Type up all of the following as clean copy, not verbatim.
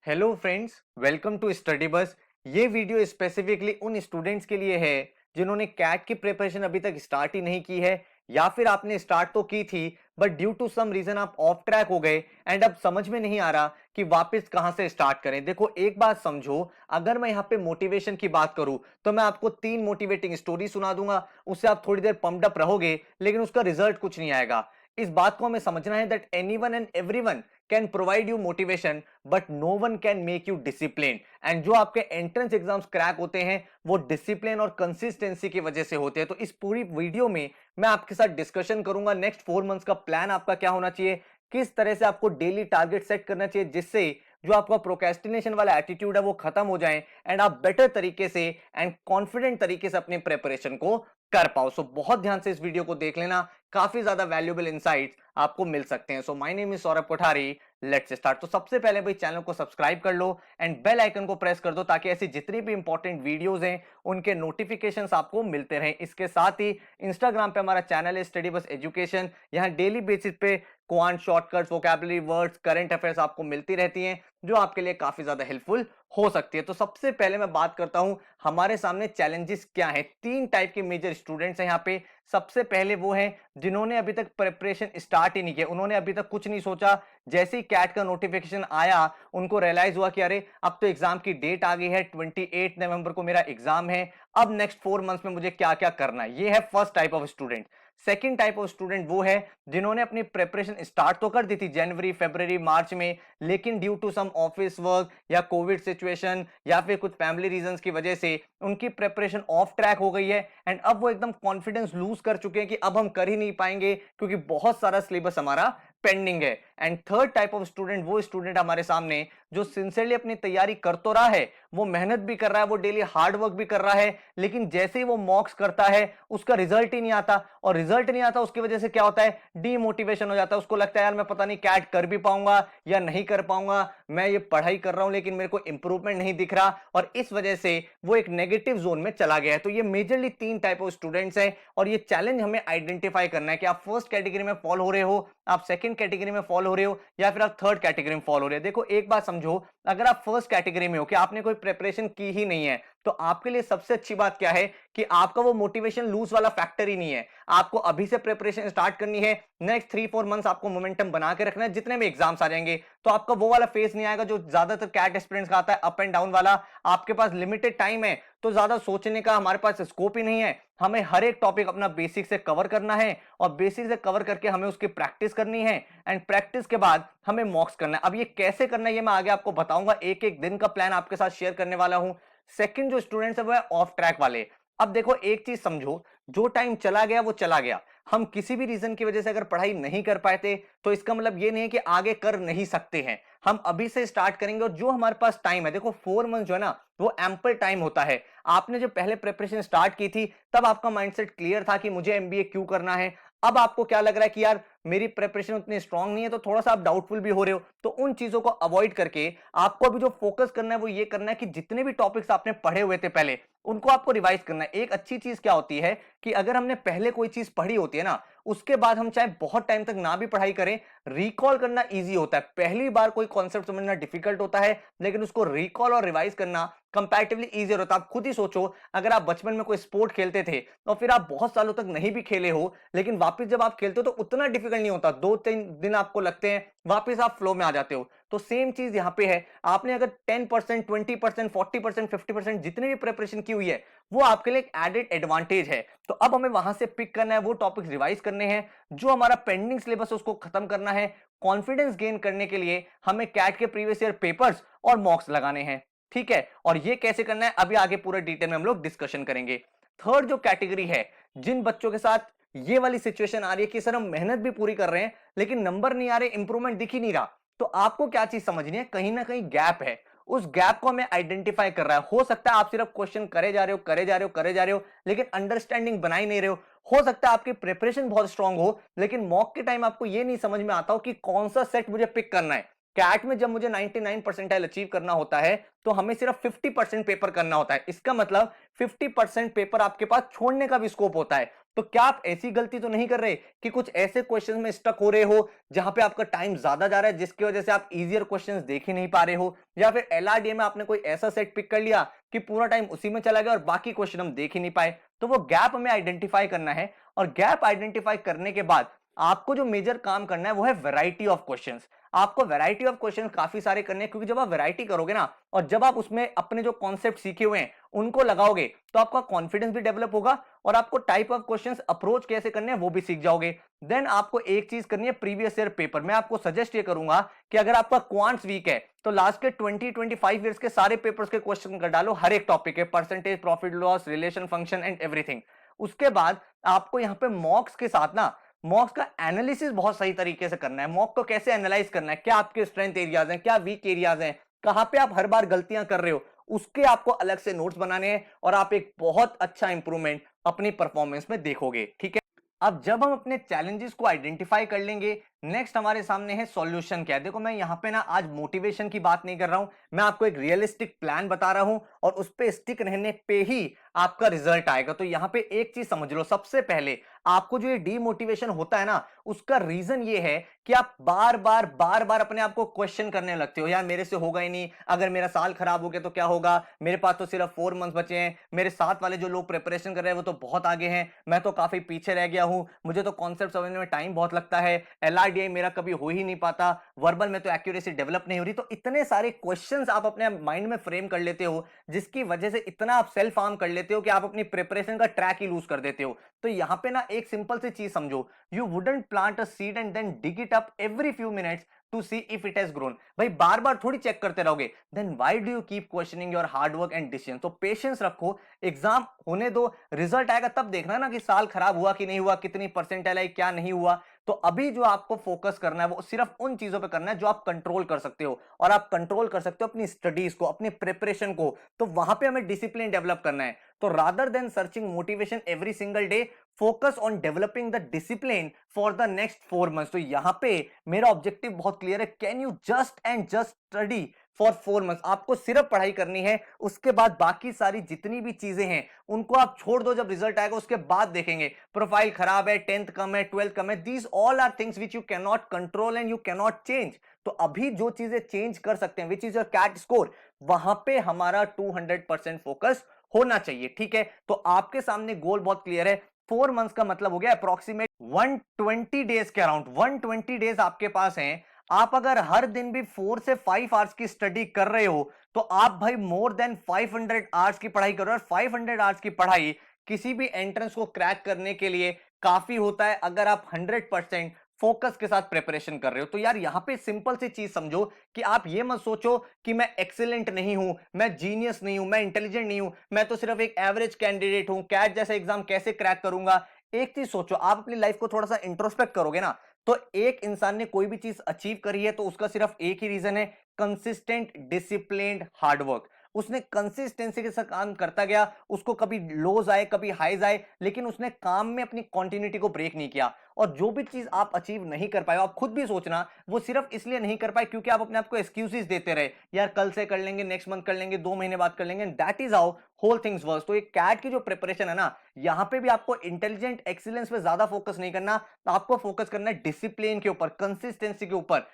Hello friends, welcome to Study Bus. ये video specifically उन students के लिए है जिन्होंने कैट की प्रिपरेशन अभी तक स्टार्ट ही नहीं की है, या फिर आपने स्टार्ट तो की थी but due to some reason आप ऑफ ट्रैक हो गए एंड अब समझ में नहीं आ रहा कि वापस कहां से स्टार्ट करें। देखो, एक बात समझो, अगर मैं यहाँ पे मोटिवेशन की बात करूं तो मैं आपको 3 मोटिवेटिंग स्टोरी सुना दूंगा, उससे आप थोड़ी देर पम्प्ड अप रहोगे लेकिन उसका रिजल्ट कुछ नहीं आएगा। इस बात को हमें समझना है that anyone and everyone can provide you motivation but no one can make you discipline. And जो आपके एंट्रेंस एग्जाम्स क्रैक होते हैं वो डिसिप्लिन और कंसिस्टेंसी की वजह से होते हैं। तो इस पूरी वीडियो में मैं आपके साथ डिस्कशन करूंगा नेक्स्ट 4 मंथ्स का प्लान आपका क्या होना चाहिए, किस तरह से आपको डेली टारगेट सेट करना चाहिए जिससे जो आपका प्रोक्रेस्टिनेशन वाला एटीट्यूड है वो खत्म हो जाए एंड आप बेटर तरीके से एंड कॉन्फिडेंट तरीके से अपनी प्रिपरेशन को कर पाओ। सो बहुत ध्यान से इस वीडियो को देख लेना, काफी ज्यादा वैल्यूएबल इनसाइट्स आपको मिल सकते हैं। So my name is Saurabh Kothari, let's start. तो सबसे पहले भाई चैनल को सब्सक्राइब कर लो एंड बेल आइकन को प्रेस कर दो ताकि ऐसी जितनी भी इंपॉर्टेंट वीडियोस हैं उनके नोटिफिकेशंस आपको मिलते रहें। इसके साथ ही इंस्टाग्राम पे हमारा चैनल है स्टडी बस एजुकेशन, यहाँ डेली बेसिस पे quant shortcuts, vocabulary words, current affairs आपको मिलती रहती हैं जो आपके लिए काफी ज्यादा हेल्पफुल हो सकती है। तो सबसे पहले मैं बात करता हूं हमारे सामने चैलेंजेस क्या हैं। 3 टाइप के मेजर स्टूडेंट्स हैं यहाँ पे। सबसे पहले वो हैं जिन्होंने अभी तक प्रिपरेशन स्टार्ट ही नहीं किया, उन्होंने अभी तक कुछ नहीं सोचा। जैसे ही कैट का नोटिफिकेशन आया उनको रियलाइज हुआ कि अरे अब तो एग्जाम की डेट आ गई है, 28 नवंबर को मेरा एग्जाम है, अब नेक्स्ट 4 मंथ्स में मुझे क्या क्या करना है। ये है first type of student. Second type of student वो है जिन्होंने अपनी प्रिपरेशन स्टार्ट तो कर दी थी जनवरी, फरवरी, मार्च में, लेकिन due to some office work या कोविड सिचुएशन या फिर कुछ फैमिली रीजंस की वजह से उनकी प्रिपरेशन ऑफ ट्रैक हो गई है एंड अब वो एकदम कॉन्फिडेंस लूज कर चुके हैं कि अब हम कर ही नहीं पाएंगे क्योंकि बहुत सारा सिलेबस हमारा पेंडिंग है। And third type of student वो स्टूडेंट हमारे सामने जो सिंसियरली अपनी तैयारी कर तो रहा है, वो मेहनत भी कर रहा है, वो डेली हार्ड वर्क भी कर रहा है, लेकिन जैसे ही वो मॉक्स करता है उसका रिजल्ट ही नहीं आता, और रिजल्ट नहीं आता उसकी वजह से क्या होता है, डीमोटिवेशन हो जाता है। उसको लगता है यार मैं पता नहीं कैट कर भी पाऊंगा या नहीं कर पाऊंगा, मैं ये पढ़ाई कर रहा हूं लेकिन मेरे को इंप्रूवमेंट नहीं दिख रहा, और इस वजह से वो एक नेगेटिव जोन में चला गया है। तो ये मेजरली 3 टाइप ऑफ स्टूडेंट्स हैं और ये चैलेंज हमें आइडेंटिफाई करना है कि आप फर्स्ट कैटेगरी में फॉल हो रहे हो, आप सेकंड कैटेगरी में फॉल हो रहे हो, या फिर आप थर्ड कैटेगरी में फॉल हो रहे हो। देखो, एक बात समझो, अगर आप फर्स्ट कैटेगरी में हो कि आपने कोई प्रिपरेशन की ही नहीं है तो आपके लिए सबसे अच्छी बात क्या है कि आपका वो मोटिवेशन लूज वाला फैक्टर ही नहीं है। आपको अभी से प्रिपरेशन स्टार्ट करनी है, नेक्स्ट 3-4 मंथ्स आपको मोमेंटम बना के रखना है। जितने भी एग्जाम्स आ जाएंगे तो आपका वो वाला फेस नहीं आएगा जो ज्यादातर कैट एस्पिरेंट्स का आता है, अप एंड डाउन वाला। आपके पास लिमिटेड टाइम है तो ज्यादा सोचने का हमारे पास स्कोप ही नहीं है। हमें हर एक टॉपिक अपना बेसिक से कवर करना है और बेसिक से कवर करके हमें उसकी प्रैक्टिस करनी है एंड प्रैक्टिस के बाद हमें मॉक्स करना है। अब ये कैसे करना है ये मैं आगे आपको बताऊंगा, एक एक दिन का प्लान आपके साथ शेयर करने वाला हूं। सेकंड जो स्टूडेंट्स है वो है ऑफ ट्रैक वाले। अब देखो, एक चीज समझो, जो टाइम चला गया वो चला गया। हम किसी भी रीजन की वजह से अगर पढ़ाई नहीं कर पाए थे तो इसका मतलब ये नहीं है कि आगे कर नहीं सकते हैं। हम अभी से स्टार्ट करेंगे और जो हमारे पास टाइम है, देखो 4 मंथ जो है ना वो एम्पल टाइम होता है। आपने जब पहले प्रिपरेशन स्टार्ट की थी तब आपका माइंडसेट क्लियर था कि मुझे एमबीए क्यों करना है। अब आपको क्या लग रहा है कि यार मेरी प्रिपरेशन उतनी स्ट्रांग नहीं है, तो थोड़ा सा आप डाउटफुल भी हो रहे हो। तो उन चीजों को अवॉइड करके आपको अभी जो फोकस करना है वो ये करना है कि जितने भी टॉपिक्स आपने पढ़े हुए थे पहले उनको आपको रिवाइज करना है। एक अच्छी चीज क्या होती है कि अगर हमने पहले कोई चीज पढ़ी होती है ना, उसके बाद हम चाहे बहुत टाइम तक ना भी पढ़ाई करें, रिकॉल करना इजी होता है। पहली बार कोई कॉन्सेप्ट समझना डिफिकल्ट होता है लेकिन उसको रिकॉल और रिवाइज करना कंपैरेटिवली इजियर होता है। आप खुद ही सोचो, अगर आप बचपन में कोई स्पोर्ट खेलते थे और फिर आप बहुत सालों तक नहीं भी खेले हो, लेकिन वापस जब आप खेलते हो तो उतना डिफिकल्ट नहीं होता, 2-3 दिन आपको लगते हैं, वापस आप फ्लो में आ जाते हो। तो सेम चीज यहां पे है। आपने अगर 10%, 20%, 40%, 50% जितनी भी प्रिपरेशन की हुई है वो आपके लिए एक एडेड एडवांटेज है। तो अब हमें वहां से पिक करना है, वो टॉपिक्स रिवाइज करने हैं, जो हमारा पेंडिंग सिलेबस है उसको खत्म करना है। कॉन्फिडेंस गेन करने के लिए हमें कैट के प्रीवियस ईयर पेपर्स और मॉक्स लगाने हैं, ठीक है। और ये कैसे करना है अभी आगे पूरे डिटेल में हम लोग डिस्कशन करेंगे। थर्ड जो कैटेगरी है, जिन बच्चों के साथ ये वाली सिचुएशन आ रही है कि सर हम मेहनत भी पूरी कर रहे हैं लेकिन नंबर नहीं आ रहे, इंप्रूवमेंट दिख ही नहीं रहा, तो आपको क्या चीज समझनी है, कहीं ना कहीं गैप है। उस गैप को हमें आइडेंटिफाई कर रहा है। हो सकता है आप सिर्फ क्वेश्चन करे जा रहे हो, करे जा रहे हो, करे जा रहे हो, लेकिन अंडरस्टैंडिंग बना ही नहीं रहे हो सकता है आपकी प्रिपरेशन बहुत स्ट्रांग हो लेकिन मॉक के टाइम आपको ये नहीं समझ में आता हो कि कौन सा सेट मुझे पिक करना है। कैट में जब मुझे 99 परसेंटाइल अचीव करना होता है तो हमें सिर्फ 50% पेपर करना होता है। इसका मतलब 50% पेपर आपके पास छोड़ने का भी स्कोप होता है। तो क्या आप ऐसी गलती तो नहीं कर रहे कि कुछ ऐसे क्वेश्चंस में स्टक हो रहे हो जहां पे आपका टाइम ज्यादा जा रहा है, जिसकी वजह से आप इजियर क्वेश्चंस देख ही नहीं पा रहे हो, या फिर एलआरडीए में आपने कोई ऐसा सेट पिक कर लिया कि पूरा टाइम उसी में चला गया और बाकी क्वेश्चन हम देख ही नहीं पाए। तो वो गैप हमें आइडेंटिफाई करना है, और गैप आइडेंटिफाई करने के बाद आपको जो मेजर काम करना है वो है वैरायटी ऑफ क्वेश्चंस। आपको वैरायटी ऑफ क्वेश्चंस काफी सारे करने हैं, क्योंकि जब आप वैरायटी करोगे ना, और जब आप उसमें अपने जो कॉन्सेप्ट सीखे हुए हैं उनको लगाओगे, तो आपका कॉन्फिडेंस भी डेवलप होगा और आपको टाइप ऑफ क्वेश्चंस अप्रोच कैसे करने हैं वो भी सीख जाओगे। देन आपको एक चीज करनी है, प्रीवियस ईयर पेपर। मैं आपको सजेस्ट ये करूंगा कि अगर आपका क्वांट्स वीक है तो लास्ट के 20-25 ईयर्स के सारे पेपर्स के क्वेश्चन कर डालो, हर एक टॉपिक है, percentage, profit loss, relation function and everything. उसके बाद आपको यहाँ पे मॉक्स के साथ ना, मॉक्स का एनालिसिस बहुत सही तरीके से करना है। मॉक को कैसे एनालाइज करना है, क्या आपके स्ट्रेंथ एरियाज हैं, क्या वीक एरियाज हैं, कहां पे आप हर बार गलतियां कर रहे हो, उसके आपको अलग से नोट्स बनाने हैं, और आप एक बहुत अच्छा इंप्रूवमेंट अपनी परफॉर्मेंस में देखोगे। ठीक है, अब जब हम अपने चैलेंजेस को आइडेंटिफाई कर लेंगे, नेक्स्ट हमारे सामने है सॉल्यूशन क्या है। देखो मैं यहाँ पे ना आज मोटिवेशन की बात नहीं कर रहा हूं, मैं आपको एक रियलिस्टिक प्लान बता रहा हूं, और उस पे स्टिक रहने पे ही आपका रिजल्ट आएगा। तो यहाँ पे एक चीज समझ लो, सबसे पहले आपको जो ये डीमोटिवेशन होता है ना, उसका रीजन ये है कि आप बार बार अपने आप को क्वेश्चन करने लगते हो, यार मेरे से होगा ही नहीं, अगर मेरा साल खराब हो गया तो क्या होगा, मेरे पास तो सिर्फ 4 मंथ बचे हैं, मेरे साथ वाले जो लोग प्रिपरेशन कर रहे हैं वो तो बहुत आगे हैं, मैं तो काफी पीछे रह गया हूं, मुझे तो कॉन्सेप्ट समझने में टाइम बहुत लगता है, एलआरडीआई मेरा कभी हो ही नहीं पाता, वर्बल में तो एक्यूरेसी डेवलप नहीं हो रही। तो इतने सारे क्वेश्चंस आप अपने माइंड में फ्रेम कर लेते हो, जिसकी वजह से इतना आप सेल्फ हार्म कर लेते हो कि आप अपनी प्रिपरेशन का ट्रैक ही लूज कर देते हो। तो यहां पे ना एक सिंपल सी चीज समझो, you wouldn't plant a seed and then dig it up every few minutes to see if it has grown. भाई बार बार थोड़ी चेक करते रहोगे, then why do you keep questioning your hard work and decision. तो patience रखो, exam होने दो, रिजल्ट आएगा तब देखना ना कि साल खराब हुआ कि नहीं हुआ, कितनी परसेंटाइल आई, क्या नहीं हुआ। तो अभी जो आपको फोकस करना है वो सिर्फ उन चीजों पे करना है जो आप कंट्रोल कर सकते हो, और आप कंट्रोल कर सकते हो अपनी स्टडीज को, अपनी प्रिपरेशन को। तो वहां पे हमें डिसिप्लिन डेवलप करना है। तो rather than searching motivation every single day, focus on developing the discipline for the next 4 months. तो यहां पे मेरा ऑब्जेक्टिव बहुत क्लियर है, can you just study for 4 months. आपको सिर्फ पढ़ाई करनी है, उसके बाद बाकी सारी जितनी भी चीजें हैं उनको आप छोड़ दो, जब रिजल्ट आएगा उसके बाद देखेंगे। प्रोफाइल खराब है, 10th कम है, 12th कम है, these all are things which you can not control and you can not change. तो अभी जो चीजें चेंज कर सकते हैं, which is your CAT score, वहां पे हमारा 200% फोकस होना चाहिए। ठीक है, तो आपके सामने गोल बहुत क्लियर है। 4 मंथ्स का मतलब हो गया अप्रोक्सीमेट 120 डेज के अराउंड। 120 डेज आपके पास हैं। आप अगर हर दिन भी 4 से 5 आवर्स की स्टडी कर रहे हो, तो आप भाई मोर देन 500 आवर्स की पढ़ाई कर रहे हो। और 500 आवर्स की पढ़ाई किसी भी एंट्रेंस को क्रैक करने के लिए काफी होता है, अगर आप 100% फोकस के साथ प्रिपरेशन कर रहे हो। तो यार यहां पे सिंपल सी चीज समझो कि आप ये मत सोचो कि मैं एक्सीलेंट नहीं हूं, मैं जीनियस नहीं हूं, मैं इंटेलिजेंट नहीं हूं, मैं तो सिर्फ एक एवरेज कैंडिडेट हूं, कैट जैसा एग्जाम कैसे क्रैक करूंगा। एक चीज सोचो, आप अपनी लाइफ को थोड़ा सा इंट्रोस्पेक्ट करोगे ना, तो एक इंसान ने कोई भी चीज अचीव करी है तो उसका सिर्फ एक ही रीजन है, कंसिस्टेंट डिसिप्लिन्ड हार्डवर्क। उसने कंसिस्टेंसी के साथ काम करता गया, उसको कभी लोज आए कभी हाईज आए, लेकिन उसने काम में अपनी कंटिन्यूटी को ब्रेक नहीं किया। और जो भी चीज आप अचीव नहीं कर पाए, आप खुद भी सोचना, वो सिर्फ इसलिए नहीं कर पाए क्योंकि आप अपने आप को एक्सक्यूजेस देते रहे, यार कल से कर लेंगे, नेक्स्ट मंथ कर लेंगे, 2 महीने बाद कर लेंगे। That is how whole things work. तो एक कैट की जो प्रिपरेशन है ना, यहां पे भी आपको इंटेलिजेंट एक्सीलेंस पे ज्यादा फोकस नहीं करना, आपको फोकस करना है डिसिप्लिन के ऊपर, कंसिस्टेंसी के ऊपर,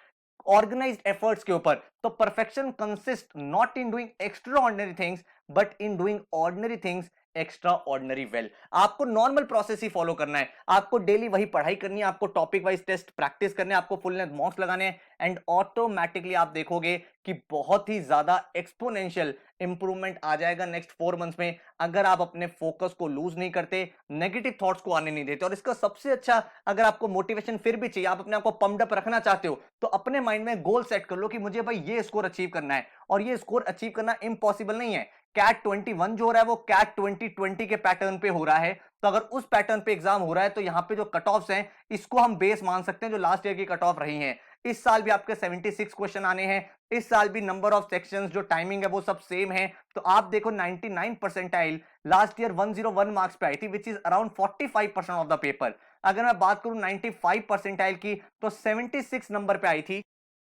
ऑर्गेनाइज्ड एफर्ट्स के ऊपर। तो perfection consist not in doing extra ordinary things but in doing ordinary things extra ordinary well. आपको नॉर्मल प्रोसेस ही फॉलो करना है, आपको डेली वही पढ़ाई करनी है, आपको टॉपिक वाइज टेस्ट प्रैक्टिस करने, आपको फुल लेंथ मॉक्स लगाने हैं, एंड ऑटोमेटिकली आप देखोगे कि बहुत ही ज्यादा एक्सपोनेंशियल इंप्रूवमेंट आ जाएगा नेक्स्ट 4 मंथ्स में, अगर आप अपने फोकस को लूज नहीं करते, नेगेटिव थॉट्स को आने नहीं देते। और इसका सबसे अच्छा, अगर आपको मोटिवेशन फिर भी चाहिए, आप अपने आप को पम्प्ड अप रखना चाहते हो, तो अपने माइंड में गोल सेट कर लो कि मुझे भाई ये स्कोर अचीव करना है, और ये स्कोर अचीव करना इम्पॉसिबल नहीं है। कैट 21 जो हो रहा है वो कैट 2020 के पैटर्न पे हो रहा है। तो अगर उस पैटर्न पे एग्जाम हो रहा है तो यहाँ पे जो कट ऑफ्स हैं इसको हम बेस मान सकते हैं जो लास्ट ईयर की कट ऑफ रही हैं। इस साल भी आपके 76 क्वेश्चन आने हैं, इस साल भी नंबर ऑफ सेक्शंस जो टाइमिंग है वो सब सेम है। तो आप देखो 99 परसेंटाइल लास्ट ईयर 101 मार्क्स पे आई थी, which is around 45% of the paper. अगर मैं बात करूं 95 परसेंटाइल की तो 76 नंबर पे आई थी,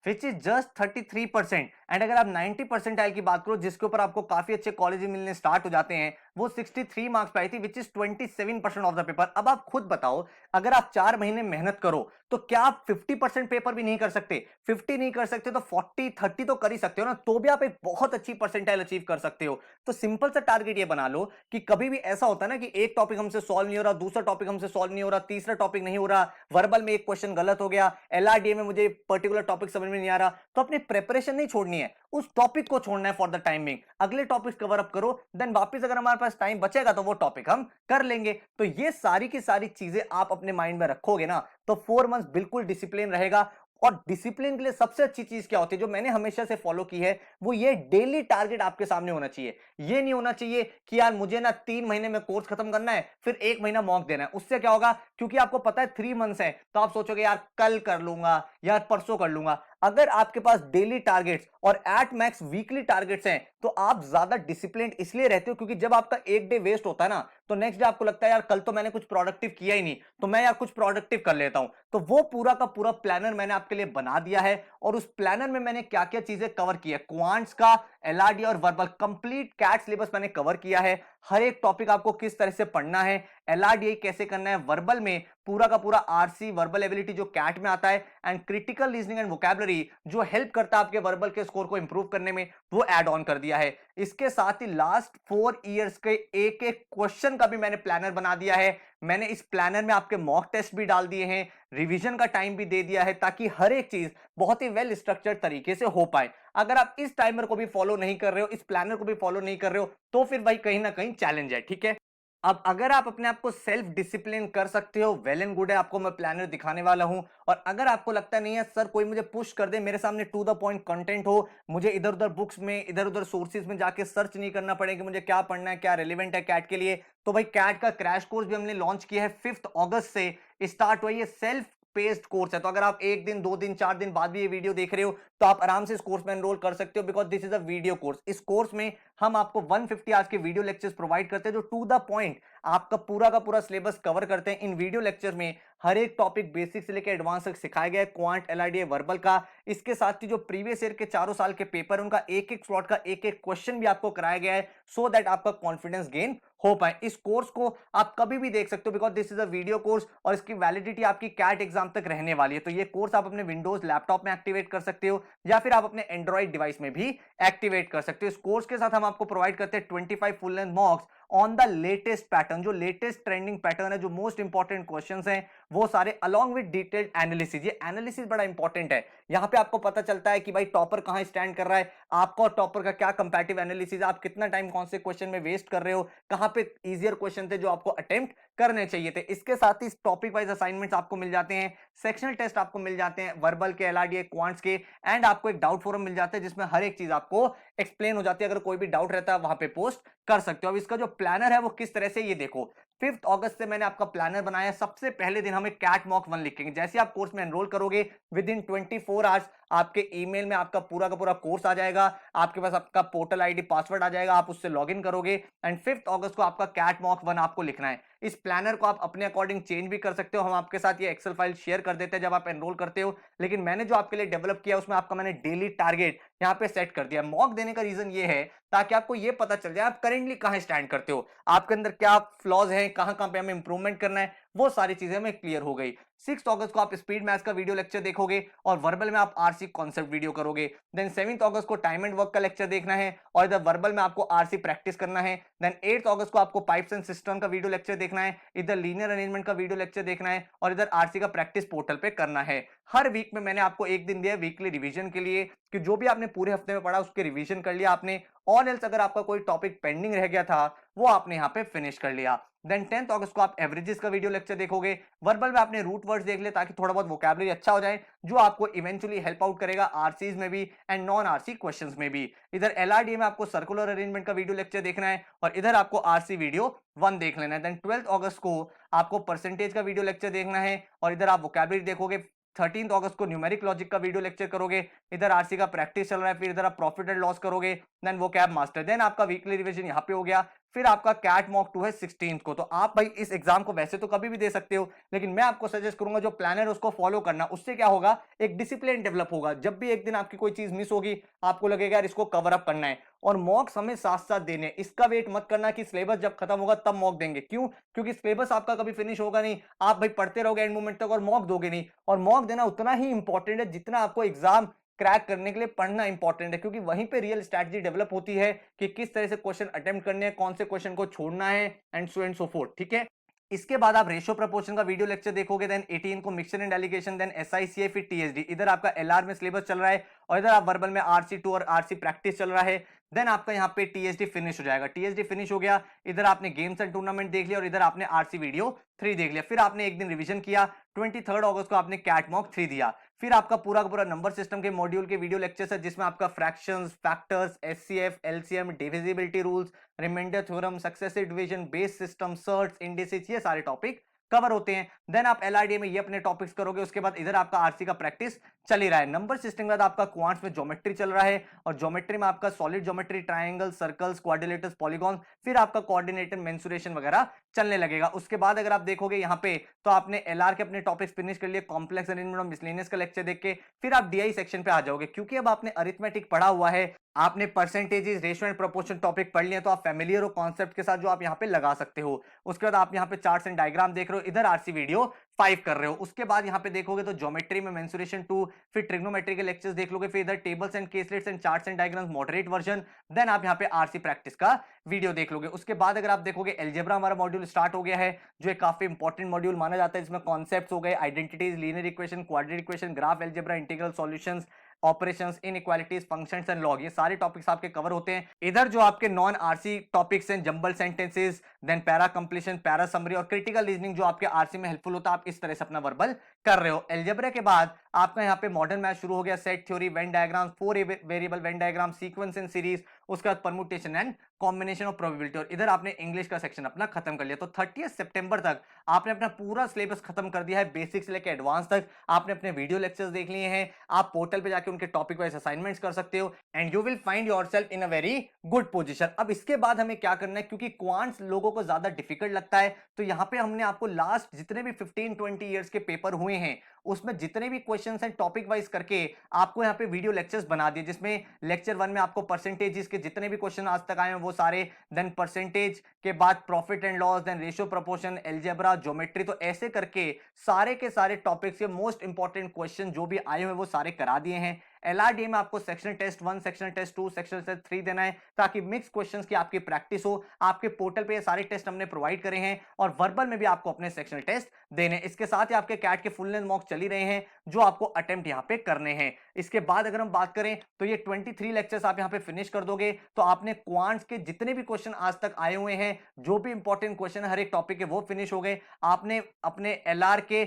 विच इज जस्ट 33%। एंड अगर आप 90 परसेंटाइल की बात करो जिसके ऊपर आपको काफी अच्छे कॉलेज मिलने स्टार्ट हो जाते हैं, वो 63 मार्क्स पे आई थी, which is 27% of the paper. अब आप खुद बताओ, अगर आप 4 महीने मेहनत करो तो क्या आप 50% पेपर भी नहीं कर सकते? 50 नहीं कर सकते तो 40 30 तो कर ही सकते हो ना, तो भी आप एक बहुत अच्छी परसेंटाइल अचीव कर सकते हो। तो सिंपल सा टारगेट ये बना लो कि कभी भी ऐसा होता है ना कि एक टॉपिक हमसे सॉल्व नहीं हो रहा, दूसरा टॉपिक हमसे सॉल्व नहीं हो रहा, तीसरा टॉपिक नहीं हो रहा, वर्बल में एक क्वेश्चन गलत हो गया, एलआरडीए में मुझे पर्टिकुलर टॉपिक समझ में नहीं आ रहा, तो अपनी प्रिपरेशन नहीं छोड़नी है, उस टॉपिक को छोड़ना है फॉर द टाइमिंग। अगले टॉपिक कवर अप करो, देन वापस अगर हमारे पास टाइम बचेगा तो वो टॉपिक हम कर लेंगे। तो ये सारी की सारी चीजें आप अपने माइंड में रखोगे ना, तो 4 मंथ्स बिल्कुल डिसिप्लिन रहेगा। और डिसिप्लिन के लिए सबसे अच्छी चीज क्या होती है, जो मैंने हमेशा से फॉलो की है, वो ये डेली टारगेट आपके सामने होना चाहिए। ये नहीं होना चाहिए कि यार मुझे ना 3 महीने में कोर्स खत्म करना है, फिर 1 महीना मॉक देना है। उससे क्या होगा, क्योंकि आपको पता है 3 मंथ्स है, तो आप सोचोगे यार कल कर लूंगा, यार परसों कर लूंगा। अगर आपके पास डेली टारगेट्स और एट मैक्स वीकली टारगेट्स हैं, तो आप ज्यादा डिसिप्लिन इसलिए रहते हो, क्योंकि जब आपका एक डे वेस्ट होता है ना, तो नेक्स्ट डे आपको लगता है यार कल तो मैंने कुछ प्रोडक्टिव किया ही नहीं, तो मैं यार कुछ प्रोडक्टिव कर लेता हूं। तो वो पूरा का पूरा प्लानर मैंने आपके लिए बना दिया है, और उस प्लानर में मैंने क्या क्या चीजें कवर की है, क्वांट्स का, एलआरडी और वर्बल कंप्लीट कैट सिलेबस मैंने कवर किया है। हर एक टॉपिक आपको किस तरह से पढ़ना है, एलआरडीआई कैसे करना है, वर्बल में पूरा का पूरा आरसी वर्बल एबिलिटी जो कैट में आता है, and critical reasoning and vocabulary जो हेल्प करता है आपके वर्बल के स्कोर को इंप्रूव करने में, वो ऐड ऑन कर दिया है। इसके साथ ही लास्ट 4 इयर्स के एक एक क्वेश्चन का भी मैंने प्लानर बना दिया है। मैंने इस प्लानर में आपके मॉक टेस्ट भी डाल दिए हैं, रिवीजन का टाइम भी दे दिया है, ताकि हर एक चीज बहुत ही वेल स्ट्रक्चर्ड तरीके से हो पाए। अगर आप इस टाइमर को भी फॉलो नहीं कर रहे हो, इस प्लानर को भी फॉलो नहीं कर रहे हो, तो फिर भाई कहीं ना कहीं चैलेंज है, ठीक है। अब अगर आप अपने आप को सेल्फ डिसिप्लिन कर सकते हो, वेल एंड गुड है, आपको मैं प्लानर दिखाने वाला हूं। और अगर आपको लगता नहीं है सर कोई मुझे पुश कर दे, मेरे सामने टू द पॉइंट कंटेंट हो, मुझे इधर उधर बुक्स में इधर उधर सोर्सेज में जाके सर्च नहीं करना पड़े कि मुझे क्या पढ़ना है, क्या रेलिवेंट है कैट के लिए, तो भाई कैट का क्रैश कोर्स भी हमने लॉन्च किया है। 5 अगस्त से स्टार्ट हुआ ये सेल्फ पेस्ड कोर्स है। तो अगर आप 1 दिन 2 दिन 4 दिन बाद भी ये वीडियो देख रहे हो, तो आप आराम से इस कोर्स में एनरोल कर सकते हो, because this is a video course. इस कोर्स में हम आपको 150 आवर्स के वीडियो लेक्चर्स प्रोवाइड करते हैं, जो टू द पॉइंट आपका पूरा का पूरा सिलेबस कवर करते हैं। इन वीडियो लेक्चर में हर एक टॉपिक बेसिक से लेकर एडवांस तक सिखाया गया है, क्वांट, एलआरडीए, वर्बल का। इसके साथ ही जो प्रीवियस ईयर के चारों साल के पेपर, उनका एक एक स्लॉट का एक एक क्वेश्चन भी आपको कराया गया है, सो दैट आपका कॉन्फिडेंस गेन हो पाए। इस कोर्स को आप कभी भी देख सकते हो, because this is a video course, और इसकी वैलिडिटी आपकी कैट एग्जाम तक रहने वाली है। तो ये कोर्स आप अपने विंडोज लैपटॉप में एक्टिवेट कर सकते हो, या फिर आप अपने एंड्रॉइड डिवाइस में भी एक्टिवेट कर सकते हो। इस कोर्स के साथ हम आपको प्रोवाइड करते हैं 25 full length मॉक्स on the latest pattern, जो लेटेस्ट ट्रेंडिंग पैटर्न है, जो मोस्ट इंपॉर्टेंट क्वेश्चंस हैं, वो सारे अलॉन्ग विद डिटेल्ड एनालिसिस। ये एनालिसिस बड़ा इंपॉर्टेंट है, यहां पे आपको पता चलता है कि भाई टॉपर कहां स्टैंड कर रहा है, आपका और टॉपर का क्या कंपैरेटिव एनालिसिस, आप कितना टाइम कौन से क्वेश्चन में वेस्ट कर रहे हो, कहां पे इजियर क्वेश्चन थे जो आपको अटेम्प्ट करने चाहिए थे। इसके साथ ही टॉपिक वाइज असाइनमेंट्स आपको मिल जाते हैं, सेक्शनल टेस्ट आपको मिल जाते हैं, वर्बल के, एलआरडीए, क्वांट्स के, एंड आपको एक डाउट फोरम मिल जाता है, जिसमें हर एक चीज आपको एक्सप्लेन हो जाती है। अगर कोई भी डाउट रहता है वहां पे पोस्ट कर सकते हो। अब इसका जो प्लानर है वो किस तरह से, ये देखो 5 अगस्त से मैंने आपका प्लानर बनाया। सबसे पहले दिन हम एक कैट मॉक 1 लिखेंगे। जैसे आप कोर्स में एनरोल करोगे, विद इन 24 आवर्स आपके ईमेल में आपका पूरा का पूरा कोर्स आ जाएगा, आपके पास आपका पोर्टल आईडी पासवर्ड आ जाएगा, आप उससे लॉगिन करोगे, एंड 5 अगस्त को आपका कैट मॉक 1 आपको लिखना है। इस प्लानर को आप अपने अकॉर्डिंग चेंज भी कर सकते हो, हम आपके साथ ये एक्सेल फाइल शेयर कर देते हैं जब आप एनरोल करते हो। लेकिन मैंने जो आपके लिए डेवलप किया, उसमें आपका मैंने डेली टारगेट यहाँ पे सेट कर दिया। मॉक देने का रीजन ये है ताकि आपको ये पता चल जाए आप करेंटली कहां स्टैंड करते हो, आपके अंदर क्या फ्लॉज हैं, कहां कहां पे हमें इंप्रूवमेंट करना है, वो सारी चीजें हमें क्लियर हो गई। 6 अगस्त को आप स्पीड मैथ्स का वीडियो लेक्चर देखोगे, और वर्बल में आप आरसी कॉन्सेप्ट वीडियो करोगे। देन 7 अगस्त को टाइम एंड वर्क का लेक्चर देखना है, और इधर वर्बल में आपको आरसी प्रैक्टिस करना है। देन 8 अगस्त को आपको पाइप्स एंड सिस्टम का वीडियो लेक्चर देखना है, इधर लीनियर अरेंजमेंट का वीडियो लेक्चर देखना है, और इधर आरसी का प्रैक्टिस पोर्टल पे करना है। हर वीक में मैंने आपको एक दिन दिया वीकली रिवीजन के लिए, कि जो भी आपने पूरे हफ्ते में पढ़ा उसके रिवीजन कर लिया आपने, और एल्स अगर आपका कोई टॉपिक पेंडिंग रह गया था वो आपने यहाँ पे फिनिश कर लिया। देन 10 अगस्त को आप एवरेजेस का वीडियो लेक्चर देखोगे। वर्बल में आपने रूट वर्ड्स देख ले, ताकि थोड़ा बहुत वोकैबुलरी अच्छा हो जाए, जो आपको इवेंचुअली हेल्प आउट करेगा आरसीज में भी एंड नॉन आरसी क्वेश्चंस में भी। इधर एलआरडीए में आपको सर्कुलर अरेंजमेंट का वीडियो लेक्चर देखना है, और इधर आपको आरसी वीडियो 1 देख लेना है। देन 12 अगस्त को आपको परसेंटेज का वीडियो लेक्चर देखना है, और इधर आप वोकैबुलरी देखोगे। 13 अगस्त को न्यूमेरिक लॉजिक का वीडियो लेक्चर करोगे, इधर आरसी का प्रैक्टिस चल रहा है, फिर इधर आप प्रॉफिट एंड लॉस करोगे, देन वो कैब मास्टर। देन आपका वीकली रिवीजन यहाँ पे हो गया। फिर आपका कैट मॉक 2 है 16 को। तो आप भाई इस एग्जाम को वैसे तो कभी भी दे सकते हो, लेकिन मैं आपको सजेस्ट करूंगा जो प्लानर है उसको फॉलो करना। उससे क्या होगा, एक डिसिप्लिन डेवलप होगा। जब भी एक दिन आपकी कोई चीज मिस होगी, आपको लगेगा यार इसको कवर अप करना है। और मॉक्स हमें साथ साथ देने, इसका वेट मत करना कि सिलेबस जब खत्म होगा तब मॉक देंगे। क्यों? क्योंकि सिलेबस आपका कभी फिनिश होगा नहीं, आप भाई पढ़ते रहोगे एंड मोमेंट तक और मॉक दोगे नहीं। और मॉक देना उतना ही इंपॉर्टेंट है जितना आपको एग्जाम क्रैक करने के लिए पढ़ना इंपॉर्टेंट है, क्योंकि वहीं पे रियल स्ट्रैटेजी डेवलप होती है कि किस तरह से क्वेश्चन अटेम्प्ट करने हैं, कौन से क्वेश्चन को छोड़ना है, एंड सो फोर्थ। ठीक है, इसके बाद आप रेशियो प्रपोर्शन का वीडियो लेक्चर देखोगे, देन 18 को मिक्सचर एंड एलिगेशन, देन एसआईसीए, फिर टीएसडी। इधर आपका एलआर में सिलेबस चल रहा है और इधर आप वर्बल में आरसी2 और आरसी प्रैक्टिस चल रहा है। देन आपका यहाँ पे टीएसडी फिनिश हो जाएगा। टीएसडी फिनिश हो गया, इधर आपने गेम्स एंड टूर्नामेंट देख लिया और इधर आपने आरसी वीडियो 3 देख लिया। फिर आपने एक दिन रिवीजन किया, 23 अगस्त को आपने कैट मॉक 3 दिया। फिर आपका पूरा का पूरा नंबर सिस्टम के मॉड्यूल के वीडियो लेक्चर्स है, जिसमें आपका fractions, factors, HCF, LCM, divisibility rules, remainder theorem, successive division, base system, surds, indices, ये सारे टॉपिक कवर होते हैं। देन आप एलआरडीए में ये अपने टॉपिक्स करोगे। उसके बाद इधर आपका आरसी का प्रैक्टिस चल ही रहा है। नंबर सिस्टम के बाद आपका क्वांट्स में ज्योमेट्री चल रहा है और ज्योमेट्री में आपका solid geometry, triangle, circles, quadrilaterals, polygon, फिर आपका कोऑर्डिनेटेड मेंसुरेशन वगैरह चलने लगेगा। उसके बाद अगर आप देखोगे यहाँ पे तो आपने एलआर के अपने टॉपिक्स फिनिश कर लिए, कॉम्प्लेक्स अरेंजमेंट और मिसलेनियस का लेक्चर देख के फिर आप डीआई सेक्शन पे आ जाओगे। क्योंकि अब आपने अरिथमेटिक पढ़ा हुआ है, आपने percentages, ratio and proportion topic पढ़ लिए, तो आप फेमिलियर हो कॉन्सेप्ट के साथ जो आप यहाँ पे लगा सकते हो। उसके बाद आप यहाँ पे चार्ट्स एंड डायग्राम देख रहे हो, इधर आरसी वीडियो 5 कर रहे हो। उसके बाद यहाँ पे देखोगे तो ज्योमेट्री में मेंसुरेशन 2, फिर ट्रिग्नोमेट्री के लेक्चर्स देख लोगे, फिर इधर tables and caselets and charts and diagrams moderate version. Then आप यहाँ पे आरसी प्रैक्टिस का वीडियो देख लोगे। उसके बाद अगर आप देखोगे एलजेब्रा हमारा मॉड्यूल स्टार्ट हो गया है, जो एक काफी इंपॉर्टेंट मॉड्यूल माना जाता है, जिसमें कॉन्सेप्ट्स हो गए, identities, linear equation, quadratic equation, graph algebra, integral solutions, operations, inequalities, functions and log, ये सारे टॉपिक्स आपके कवर होते हैं। इधर जो आपके नॉन आरसी टॉपिक्स हैं, jumble sentences, then para completion, para summary और क्रिटिकल रीजनिंग, जो आपके आरसी में हेल्पफुल होता है, आप इस तरह से अपना वर्बल कर रहे हो। अलजेब्रा के बाद आपका यहाँ पे मॉडर्न मैथ शुरू हो गया, set theory, Venn diagram, 4 variable Venn diagram, sequence and series, उसके बाद permutation and combination of probability, और इधर आपने इंग्लिश का सेक्शन अपना खत्म कर लिया। तो 30 सितंबर तक आपने अपना पूरा सिलेबस खत्म कर दिया है, बेसिक से लेकर एडवांस तक। आपने अपने वीडियो लेक्चर्स देख लिए हैं, आप पोर्टल पे जाके उनके टॉपिक वाइज असाइनमेंट्स कर सकते हो and you will find yourself in a very good position. अब इसके बाद हमें क्या करना है, क्योंकि क्वांट्स लोगों को ज्यादा डिफिकल्ट लगता है, तो यहाँ पे हमने आपको लास्ट जितने भी 15-20 ईयर्स के पेपर हुए हैं उसमें जितने भी क्वेश्चंस हैं टॉपिक वाइज करके आपको यहाँ पे वीडियो लेक्चर्स बना दिए, जिसमें लेक्चर 1 में आपको परसेंटेजेस के जितने भी क्वेश्चन आज तक आए हैं वो सारे, देन परसेंटेज के बाद profit and loss, then ratio proportion, algebra, geometry, तो ऐसे करके सारे के सारे टॉपिक्स के मोस्ट इंपॉर्टेंट क्वेश्चन जो भी आए हुए वो सारे करा दिए हैं। एलआरडी में आपको sectional test 1, sectional test 2, sectional test 3 देना है, ताकि मिक्स क्वेश्चंस की आपकी प्रैक्टिस हो। आपके पोर्टल पे ये सारे टेस्ट हमने प्रोवाइड करे हैं और वर्बल में भी आपको अपने सेक्शनल टेस्ट देने। इसके साथ ही आपके कैट के फुल लेंथ मॉक चल ही रहे हैं जो आपको अटेम्प्ट यहाँ पे करने हैं। इसके बाद अगर हम बात करें तो ये 23 लेक्चर्स आप यहाँ पे फिनिश कर दोगे तो आपने क्वांट्स के जितने भी क्वेश्चन आज तक आए हुए हैं, जो भी इंपॉर्टेंट क्वेश्चन हर एक टॉपिक के, वो फिनिश हो गए। आपने अपने एलआर के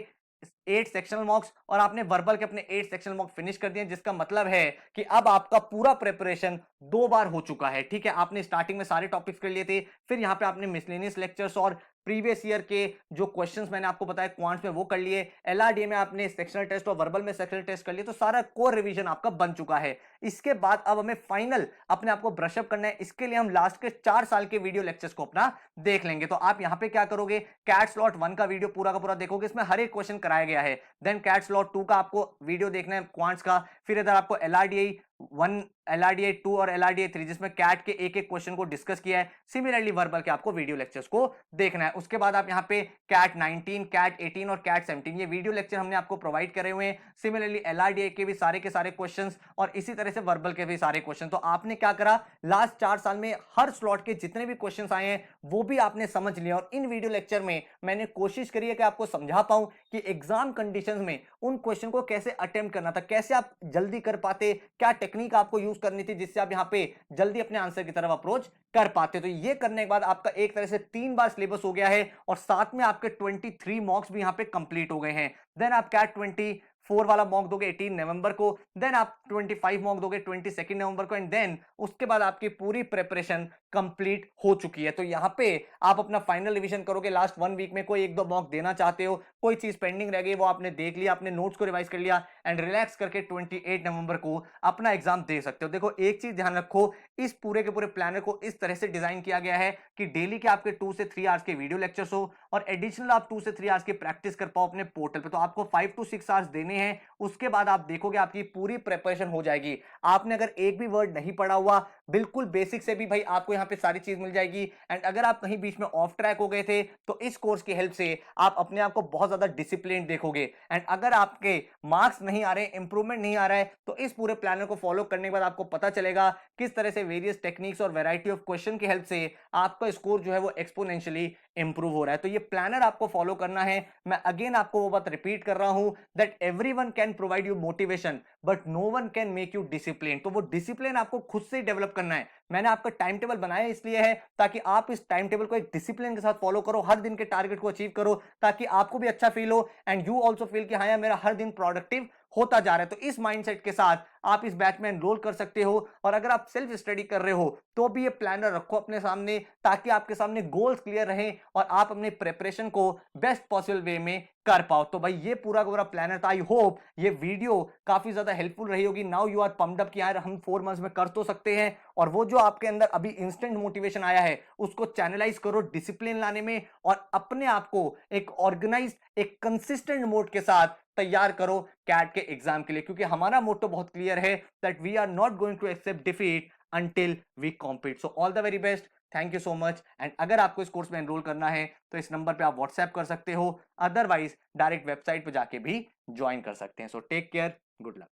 8 सेक्शनल मॉक्स और आपने वर्बल के अपने 8 सेक्शनल मॉक फिनिश कर दिए, जिसका मतलब है कि अब आपका पूरा प्रिपरेशन 2 बार हो चुका है। ठीक है, आपने स्टार्टिंग में सारे टॉपिक्स कर लिए थे, फिर यहाँ पे आपने मिसलेनियस लेक्चर्स और प्रीवियस ईयर के जो क्वेश्चंस मैंने आपको बताया क्वांट्स में वो कर लिए, एलआरडीए में आपने सेक्शनल टेस्ट और वर्बल में सेक्शनल टेस्ट कर लिए, तो सारा कोर रिवीजन आपका बन चुका है। इसके बाद अब हमें फाइनल अपने आप को ब्रशअप करना है। इसके लिए हम लास्ट के 4 साल के वीडियो लेक्चर्स को अपना देख लेंगे। तो आप यहाँ पे क्या करोगे, कैट स्लॉट 1 का वीडियो पूरा का पूरा देखोगे, इसमें हर एक क्वेश्चन कराया गया है। देन कैट स्लॉट 2 का आपको वीडियो देखना है क्वांट्स का, फिर इधर आपको एलआरडीए 1, एलआरडीए 2 और एलआरडीए 3, जिसमें कैट के एक एक क्वेश्चन को डिस्कस किया है। सिमिलरली वर्बल के आपको वीडियो लेक्चर्स को देखना है। उसके बाद आप यहाँ पे कैट 19, कैट 18 और कैट 17 ये वीडियो लेक्चर हमने आपको प्रोवाइड करे हुए हैं। सिमिलरली एलआरडीए के भी सारे के सारे क्वेश्चंस और इसी तरह से वर्बल के भी सारे क्वेश्चन। तो आपने क्या करा, लास्ट 4 साल में हर स्लॉट के जितने भी क्वेश्चन आए हैं वो भी आपने समझ लिया, और इन वीडियो लेक्चर में मैंने कोशिश करी है कि आपको समझा पाऊं कि एग्जाम कंडीशंस में उन क्वेश्चन को कैसे अटेम्प्ट करना था, कैसे आप जल्दी कर पाते, क्या टेक्निक आपको यूज करनी थी जिससे आप यहाँ पे जल्दी अपने आंसर की तरफ अप्रोच कर पाते। तो ये करने के बाद आपका एक तरह से 3 बार सिलेबस हो गया है और साथ में आपके 23 मॉक्स भी यहाँ पे कंप्लीट हो गए हैं। देन आप कैट 24 वाला मॉक दोगे 18 नवंबर को, देन आप 25 मॉक दोगे 22 नवंबर को, एंड देन उसके बाद आपकी पूरी प्रिपरेशन कंप्लीट हो चुकी है। तो यहाँ पे आप अपना फाइनल रिवीजन करोगे, लास्ट 1 वीक में कोई 1-2 मॉक देना चाहते हो, कोई चीज पेंडिंग रह गई वो आपने देख लिया, अपने नोट्स को रिवाइज कर लिया एंड रिलैक्स करके 28 नवंबर को अपना एग्जाम दे सकते हो। देखो एक चीज ध्यान रखो, इस पूरे के पूरे प्लानर को इस तरह से डिजाइन किया गया है कि डेली के आपके 2 से 3 आवर्स के वीडियो लेक्चर्स हो और एडिशनल आप 2 से 3 आवर्स की प्रैक्टिस कर पाओ अपने पोर्टल पे। तो आपको 5 टू 6 आवर्स देने हैं, उसके बाद आप देखोगे आपकी पूरी प्रिपरेशन हो जाएगी। आपने अगर एक भी वर्ड नहीं पढ़ा हुआ, बिल्कुल बेसिक से भी भाई आपको यहाँ पे सारी चीज मिल जाएगी। एंड अगर आप कहीं बीच में ऑफ ट्रैक हो गए थे तो इस कोर्स की हेल्प से आप अपने आप को बहुत ज्यादा डिसिप्लिन देखोगे। एंड अगर आपके मार्क्स नहीं आ रहे, इंप्रूवमेंट नहीं आ रहा है, तो इस पूरे प्लानर को फॉलो करने के बाद आपको पता चलेगा किस तरह से वेरियस टेक्निक्स और वैरायटी ऑफ क्वेश्चन की हेल्प से आपका स्कोर जो है वो एक्सपोनेंशियली इंप्रूव हो रहा है। तो ये प्लानर आपको फॉलो करना है। मैं अगेन आपको वो बात रिपीट कर रहा हूं that everyone can provide you motivation but no one can make you discipline. तो वो डिसिप्लिन आपको खुद से डेवलप करना है। मैंने आपका टाइम टेबल बनाया इसलिए है ताकि आप इस टाइम टेबल को एक डिसिप्लिन के साथ फॉलो करो, हर दिन के टारगेट को अचीव करो, ताकि आपको भी अच्छा फील हो एंड यू ऑल्सो फील कि हाँ यार मेरा हर दिन प्रोडक्टिव होता जा रहा है। तो इस माइंडसेट के साथ आप इस बैच में एनरोल कर सकते हो। और अगर आप सेल्फ स्टडी कर रहे हो तो भी ये प्लानर रखो अपने सामने, ताकि आपके सामने गोल्स क्लियर रहे और आप अपने प्रिपरेशन को बेस्ट पॉसिबल वे में कर पाओ। तो भाई ये पूरा का पूरा प्लानर था। आई होप ये वीडियो काफी ज्यादा हेल्पफुल रही होगी। Now you are pumped up कि यार हम 4 मंथ्स में कर तो सकते हैं, और वो जो आपके अंदर अभी इंस्टेंट मोटिवेशन आया है उसको चैनलाइज करो डिसिप्लिन लाने में, और अपने आप को एक ऑर्गेनाइज, एक कंसिस्टेंट मोड के साथ तैयार करो कैट के एग्जाम के लिए। क्योंकि हमारा मोटो बहुत क्लियर है that we are not going to accept defeat until we compete. So all the very best, thank you so much. And अगर आपको इस कोर्स में एनरोल करना है तो इस नंबर पे आप व्हाट्सएप कर सकते हो, अदरवाइज डायरेक्ट वेबसाइट पे जाके भी ज्वाइन कर सकते हैं। So take care, good luck.